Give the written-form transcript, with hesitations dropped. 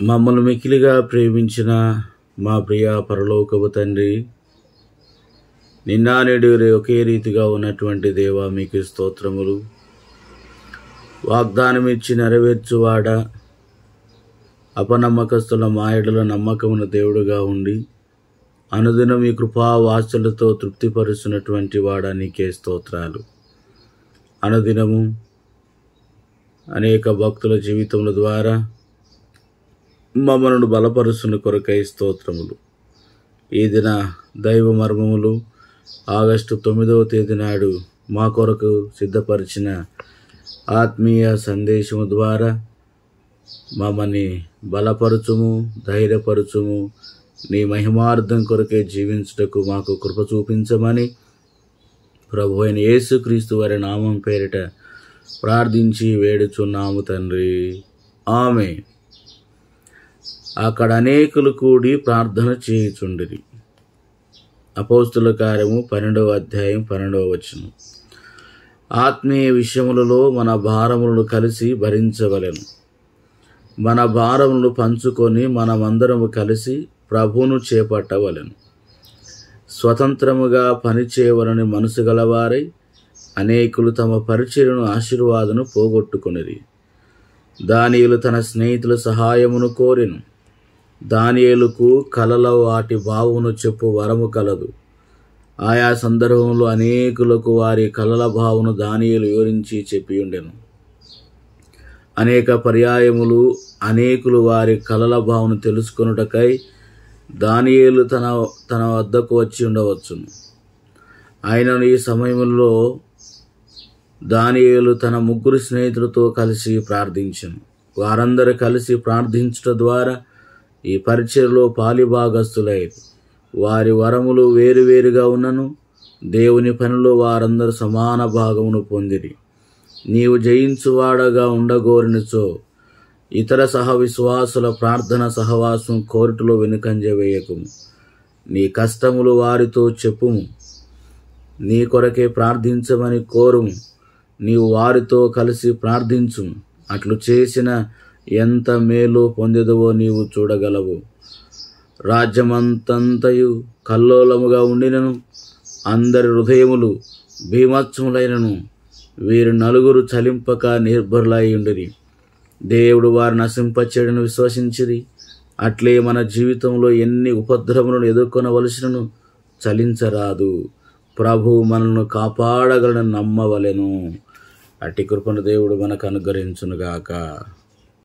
మమ్మల్ని మిక్కిలిగా ప్రేమించిన మా ప్రియ పరలోకపు తండ్రి, నిన్న నేడు ఒకే రీతిగా ఉన్నటువంటి దేవా, మీకు స్తోత్రములు. వాగ్దానం ఇచ్చి నెరవేర్చువాడ, అపనమ్మకస్తుల మాయడుల నమ్మకమున దేవుడుగా ఉండి అనుదినం మీ కృపా వాత్సలతో తృప్తిపరుస్తున్నటువంటి వాడా, నీకే స్తోత్రాలు. అనుదినము అనేక భక్తుల జీవితముల ద్వారా మమ్మలను బలపరుస్తున్న కొరకై స్తోత్రములు. ఈ దిన దైవ మర్మములు ఆగస్టు 9వ తేదీ నాడు మా కొరకు సిద్ధపరిచిన ఆత్మీయ సందేశము ద్వారా మమ్మల్ని బలపరచుము, ధైర్యపరచుము. నీ మహిమార్థం కొరకే జీవించుటకు మాకు కృప చూపించమని ప్రభు అయిన యేసుక్రీస్తు వారి నామం పేరిట ప్రార్థించి వేడుచున్నాము తండ్రి, ఆమేన్. అక్కడ అనేకులు కూడి ప్రార్థన చేయుచుండిరి. అపోస్తుల కార్యము 12వ అధ్యాయం 12వ వచనం. ఆత్మీయ విషయములలో మన భారములను కలిసి భరించవలెను. మన భారములను పంచుకొని మనమందరము కలిసి ప్రభువును చేపట్టవలెను. స్వతంత్రముగా పనిచేయవలని మనసు గలవారై అనేకులు తమ పరిచర్యను ఆశీర్వాదను పోగొట్టుకొనిరి. దానియేలు తన స్నేహితుల సహాయమును కోరెను. దానియేలుకు కలలో వాటి భావమును చెప్పు వరము కలదు. ఆయా సందర్భంలో అనేకులకు వారి కలల భావమును దానియేలు వివరించి చెప్పియుండెను. అనేక పర్యాయములు అనేకులు వారి కలల భావను తెలుసుకొనుటకై దానియేలు తన వద్దకు వచ్చి ఉండవచ్చును. ఆయనను ఈ సమయంలో దానియేలు తన 3 స్నేహితులతో కలిసి ప్రార్థించెను. వారందరూ కలిసి ప్రార్థించుట ద్వారా ఈ పరిచర్యలో పాలిభాగస్తులైరు. వారి వరములు వేరువేరుగా ఉన్నను దేవుని పనిలో వారందరూ సమాన భాగమును పొందిరి. నీవు జయించువాడగా ఉండగోరినచో ఇతర సహవిశ్వాసుల ప్రార్థన సహవాసం కోర్టులో వెనుకంజ వేయకుము. నీ కష్టములు వారితో చెప్పుము. నీ కొరకే ప్రార్థించమని కోరుము. నీవు వారితో కలిసి ప్రార్థించుము. అట్లు చేసిన ఎంత మేలు పొందెదవో నీవు చూడగలవు. రాజ్యమంతంతయు కల్లోలముగా ఉండినను అందరి హృదయములు భీమత్సములైనను వీరు 4 చలింపక నిర్భరులై ఉండిరి. దేవుడు వారిని నశింపచేయడను విశ్వసించిరి. అట్లే మన జీవితంలో ఎన్ని ఉపద్రవములను ఎదుర్కొనవలసినను చలించరాదు. ప్రభు మనల్ని కాపాడగలను నమ్మవలెను. అట్టి కృపను దేవుడు మనకు అనుగ్రహించునుగాక.